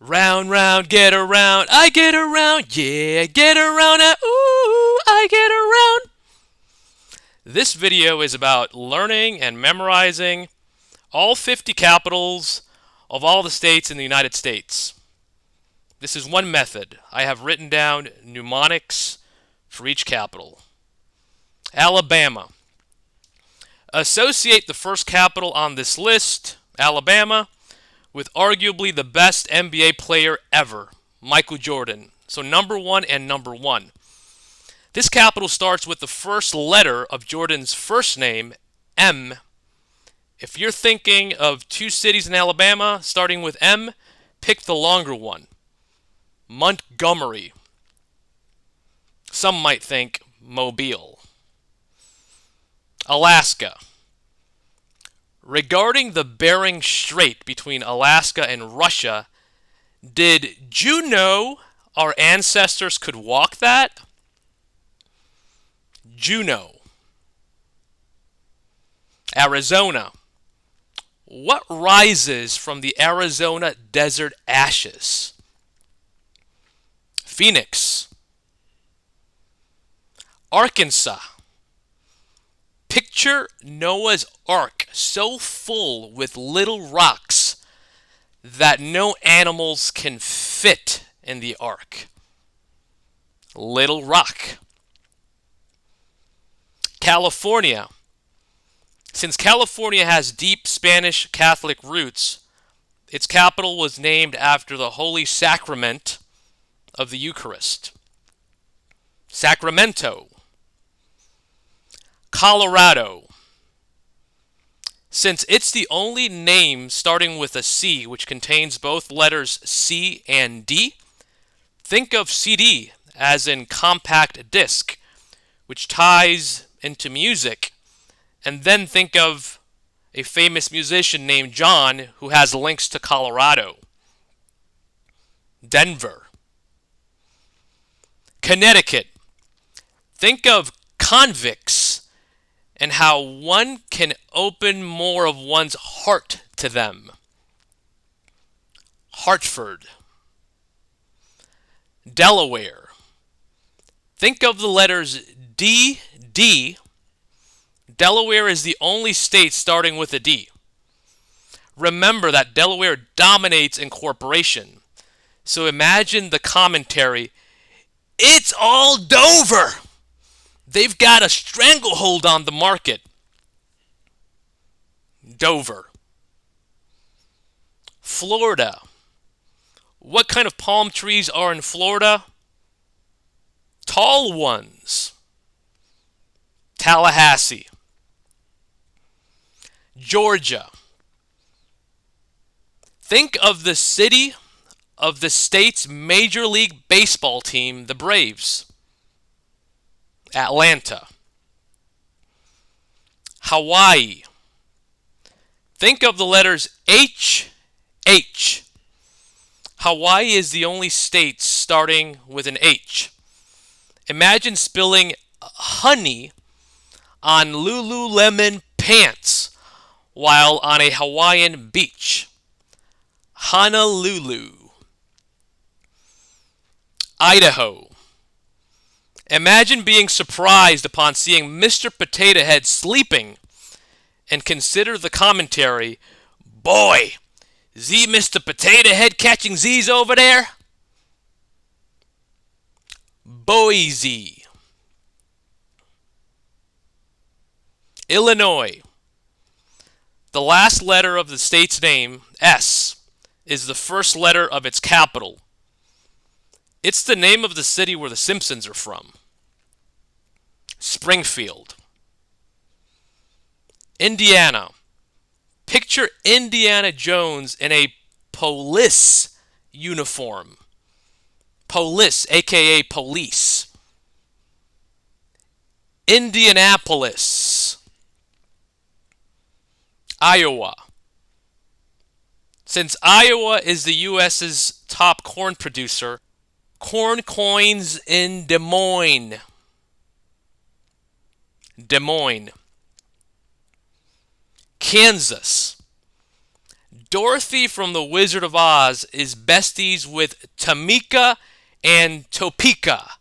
Round, round, get around, I get around, yeah, get around, ooh, I get around. This video is about learning and memorizing all 50 capitals of all the states in the United States. This is one method. I have written down mnemonics for each capital. Alabama. Associate the first capital on this list, Alabama, with arguably the best NBA player ever, Michael Jordan. So number one and number one. This capital starts with the first letter of Jordan's first name, M. If you're thinking of two cities in Alabama starting with M, pick the longer one. Montgomery. Some might think Mobile. Alaska. Regarding the Bering Strait between Alaska and Russia, did you know our ancestors could walk that? Juneau. Arizona. What rises from the Arizona desert ashes? Phoenix. Arkansas. Picture Noah's Ark so full with little rocks that no animals can fit in the ark. Little Rock. California. Since California has deep Spanish Catholic roots, its capital was named after the Holy Sacrament of the Eucharist. Sacramento. Colorado. Since it's the only name starting with a C which contains both letters C and D, think of CD as in compact disc, which ties into music, and then think of a famous musician named John who has links to Colorado. Denver. Connecticut. Think of convicts and how one can open more of one's heart to them. Hartford. Delaware. Think of the letters D, D. Delaware is the only state starting with a D. Remember that Delaware dominates incorporation. So imagine the commentary, it's all Dover! They've got a stranglehold on the market. Dover. Florida. What kind of palm trees are in Florida? Tall ones. Tallahassee. Georgia. Think of the city of the state's Major League Baseball team, the Braves. Atlanta. Hawaii. Think of the letters H, H. Hawaii is the only state starting with an H. Imagine spilling honey on Lululemon pants while on a Hawaiian beach. Honolulu. Idaho. Imagine being surprised upon seeing Mr. Potato Head sleeping and consider the commentary, boy, see Mr. Potato Head catching Z's over there? Boise. Illinois. The last letter of the state's name, S, is the first letter of its capital. It's the name of the city where the Simpsons are from. Springfield. Indiana. Picture Indiana Jones in a police uniform. Police, aka police. Indianapolis. Iowa. Since Iowa is the U.S.'s top corn producer, corn coins in Des Moines. Des Moines. Kansas. Dorothy from The Wizard of Oz is besties with Tamika and Topeka.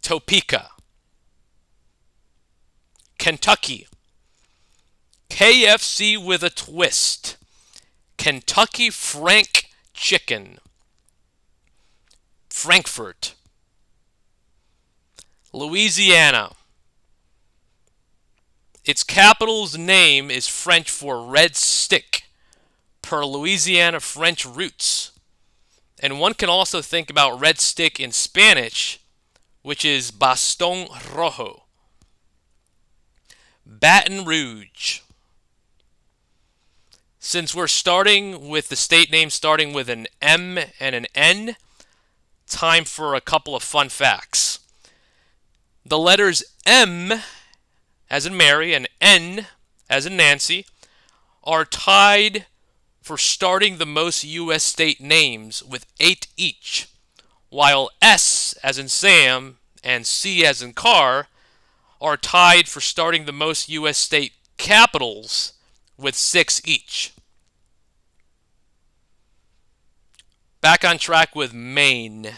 Topeka. Kentucky. KFC with a twist. Kentucky Frank Chicken. Frankfurt. Louisiana. Its capital's name is French for red stick, per Louisiana French roots. And one can also think about red stick in Spanish, which is bastón rojo. Baton Rouge. Since we're starting with the state name starting with an M and an N, time for a couple of fun facts. The letters M, as in Mary, and N, as in Nancy, are tied for starting the most U.S. state names with 8 each, while S, as in Sam, and C, as in car, are tied for starting the most U.S. state capitals with 6 each. Back on track with Maine.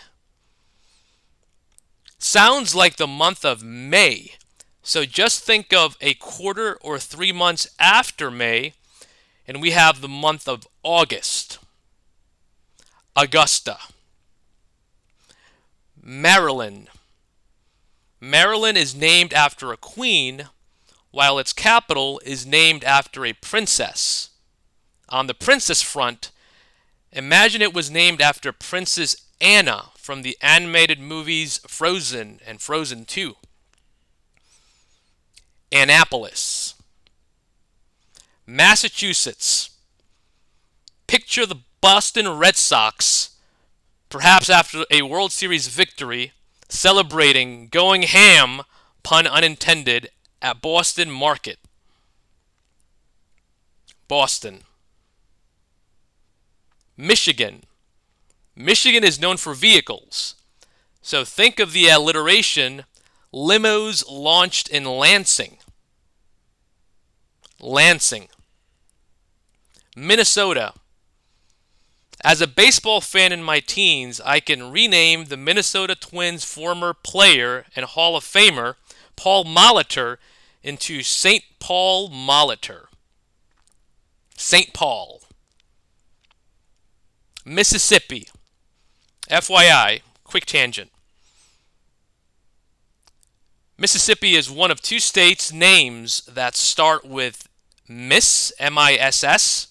Sounds like the month of May. So just think of a quarter or 3 months after May, and we have the month of August. Augusta. Maryland. Maryland is named after a queen, while its capital is named after a princess. On the princess front, imagine it was named after Princess Anna from the animated movies Frozen and Frozen 2. Annapolis. Massachusetts. Picture the Boston Red Sox, perhaps after a World Series victory, celebrating, going ham, pun unintended, at Boston Market. Boston. Michigan. Michigan is known for vehicles, so think of the alliteration limos launched in Lansing. Lansing. Minnesota. As a baseball fan in my teens, I can rename the Minnesota Twins former player and Hall of Famer Paul Molitor into St. Paul Molitor. St. Paul. Mississippi. FYI, quick tangent. Mississippi is one of 2 states' names that start with Miss, M-I-S-S,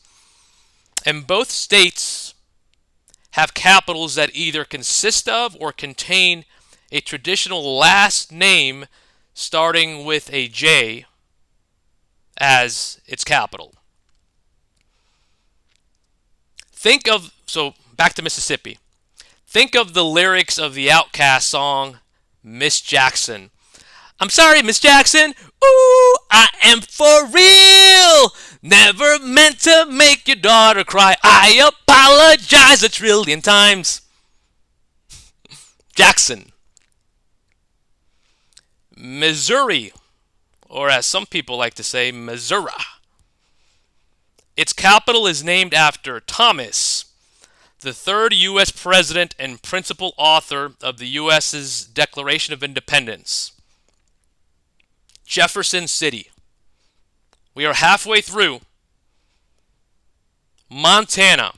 and both states have capitals that either consist of or contain a traditional last name starting with a J as its capital. Back to Mississippi. Think of the lyrics of the Outkast song, Miss Jackson. I'm sorry, Miss Jackson. Ooh, I am for real. Never meant to make your daughter cry. I apologize 1 trillion times. Jackson. Missouri, or as some people like to say, Missouri. Its capital is named after Thomas, the 3rd U.S. President and principal author of the U.S.'s Declaration of Independence. Jefferson City. We are halfway through. Montana.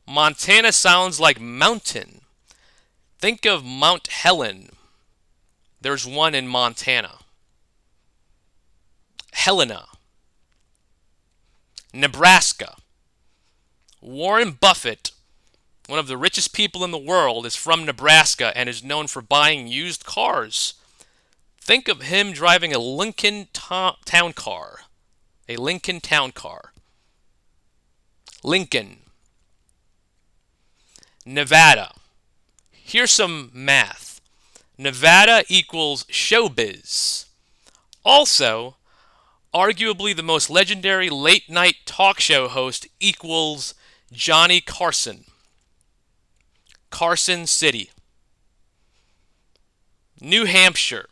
Montana sounds like mountain. Think of Mount Helen. There's one in Montana. Helena. Nebraska. Warren Buffett, one of the richest people in the world, is from Nebraska and is known for buying used cars. Think of him driving a Lincoln Town Car. A Lincoln Town Car. Lincoln. Nevada. Here's some math. Nevada equals showbiz. Also, arguably the most legendary late-night talk show host equals Johnny Carson. Carson City. New Hampshire.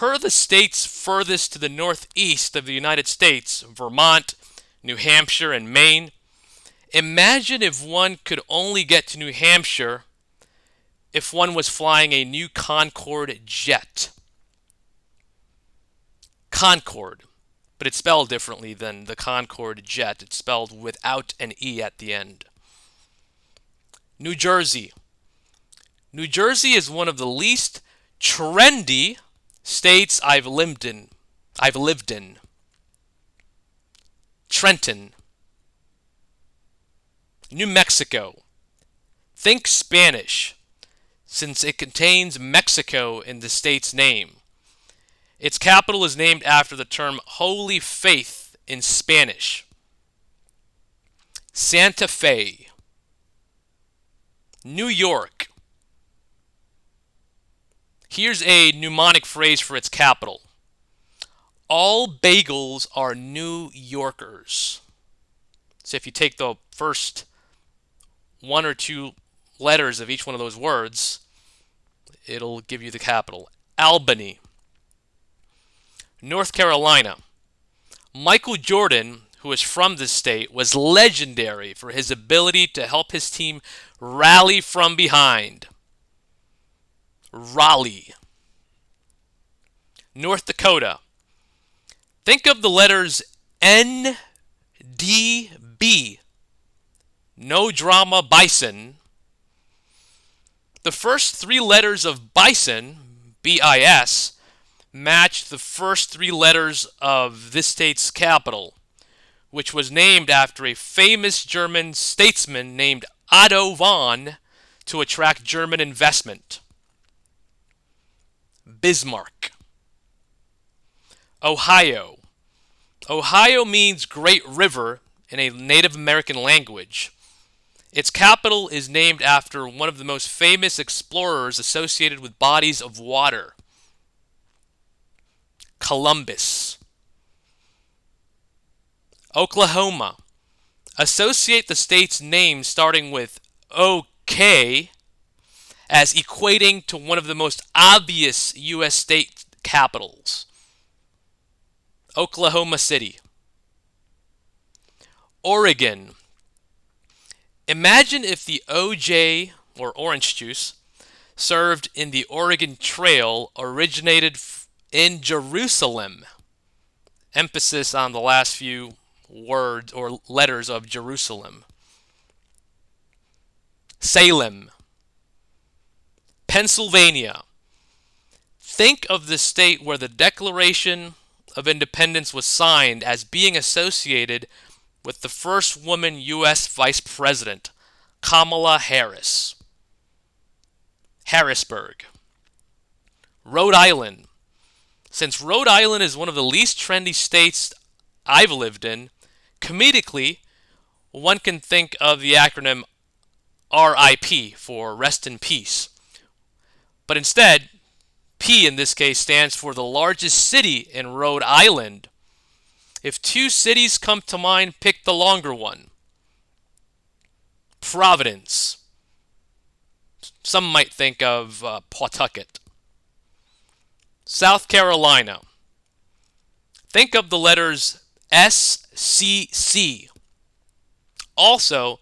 per the states furthest to the northeast of the United States, Vermont, New Hampshire, and Maine, imagine if one could only get to New Hampshire if one was flying a new Concorde jet. Concorde, but it's spelled differently than the Concorde jet. It's spelled without an E at the end. New Jersey. New Jersey is one of the least trendy states I've lived in. Trenton. New Mexico. Think Spanish, since it contains Mexico in the state's name. Its capital is named after the term Holy Faith in Spanish. Santa Fe. New York. Here's a mnemonic phrase for its capital. All bagels are New Yorkers. So if you take the first one or two letters of each one of those words, it'll give you the capital. Albany. North Carolina. Michael Jordan, who is from this state, was legendary for his ability to help his team rally from behind. Raleigh. North Dakota. Think of the letters NDB. No drama, bison. The first three letters of bison, BIS, match the first three letters of this state's capital, which was named after a famous German statesman named Otto von to attract German investment. Bismarck. Ohio. Ohio means Great River in a Native American language. Its capital is named after one of the most famous explorers associated with bodies of water. Columbus. Oklahoma. Associate the state's name starting with OK as equating to one of the most obvious U.S. state capitals. Oklahoma City. Oregon. Imagine if the OJ, or orange juice, served in the Oregon Trail originated in Jerusalem. Emphasis on the last few words or letters of Jerusalem. Salem. Pennsylvania. Think of the state where the Declaration of Independence was signed as being associated with the first woman U.S. Vice President, Kamala Harris. Harrisburg. Rhode Island. Since Rhode Island is one of the least trendy states I've lived in, comedically, one can think of the acronym RIP for Rest in Peace. But instead, P in this case stands for the largest city in Rhode Island. If two cities come to mind, pick the longer one. Providence. Some might think of Pawtucket. South Carolina. Think of the letters SCC. Also,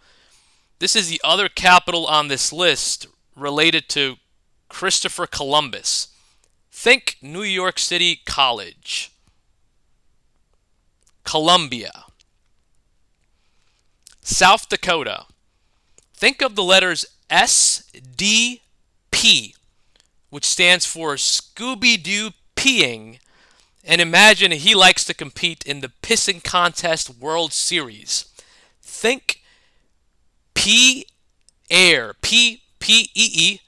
this is the other capital on this list related to Christopher Columbus. Think New York City College. Columbia. South Dakota. Think of the letters SDP, which stands for Scooby-Doo Peeing, and imagine he likes to compete in the Pissing Contest World Series. Think P-Air, P-P-E-E,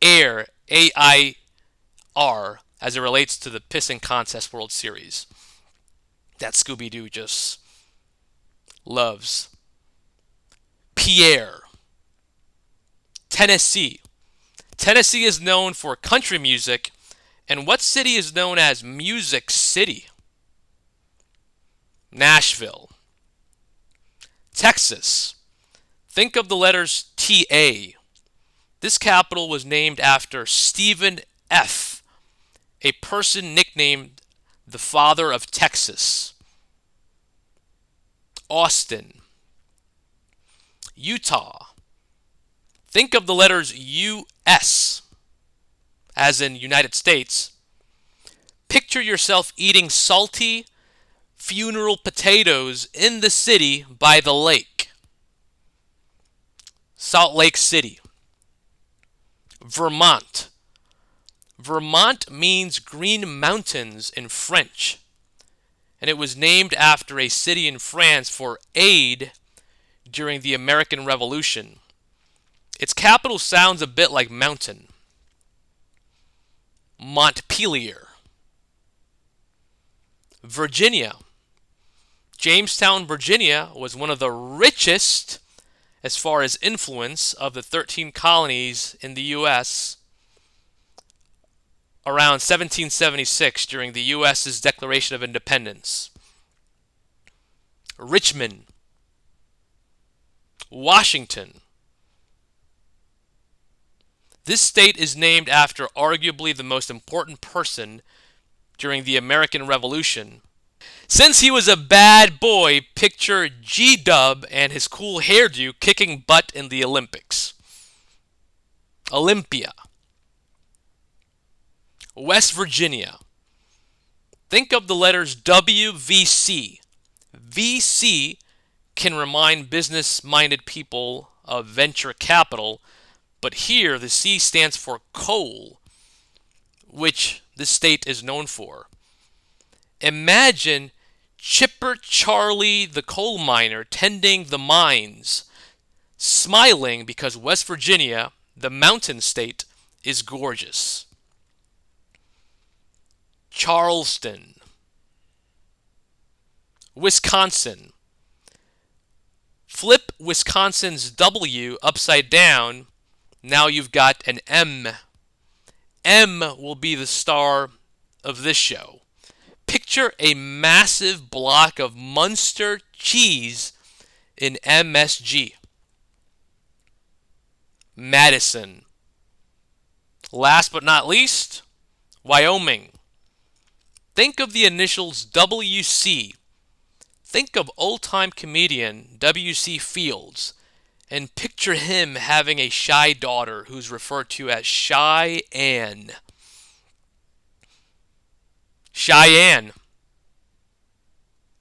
Air, A-I-R, as it relates to the Pissing Contest World Series. That Scooby-Doo just loves. Pierre. Tennessee. Tennessee is known for country music, and what city is known as Music City? Nashville. Texas. Think of the letters TA. This capital was named after Stephen F., A person nicknamed the Father of Texas. Austin. Utah. Think of the letters U.S. as in United States. Picture yourself eating salty funeral potatoes in the city by the lake. Salt Lake City. Vermont. Vermont means green mountains in French, and it was named after a city in France for aid during the American Revolution. Its capital sounds a bit like mountain. Montpelier. Virginia. Jamestown, Virginia was one of the richest, as far as influence, of the 13 colonies in the U.S. around 1776 during the U.S.'s Declaration of Independence. Richmond. Washington. This state is named after arguably the most important person during the American Revolution. Since he was a bad boy, picture G-Dub and his cool hairdo kicking butt in the Olympics. Olympia. West Virginia. Think of the letters WVC. VC can remind business-minded people of venture capital, but here the C stands for coal, which this state is known for. Imagine Chipper Charlie the coal miner tending the mines, smiling because West Virginia, the mountain state, is gorgeous. Charleston. Wisconsin. Flip Wisconsin's W upside down. Now you've got an M. M will be the star of this show. Picture a massive block of Munster cheese in MSG. Madison. Last but not least, Wyoming. Think of the initials WC. Think of old-time comedian W.C. Fields, and picture him having a shy daughter who's referred to as Cheyenne. Cheyenne.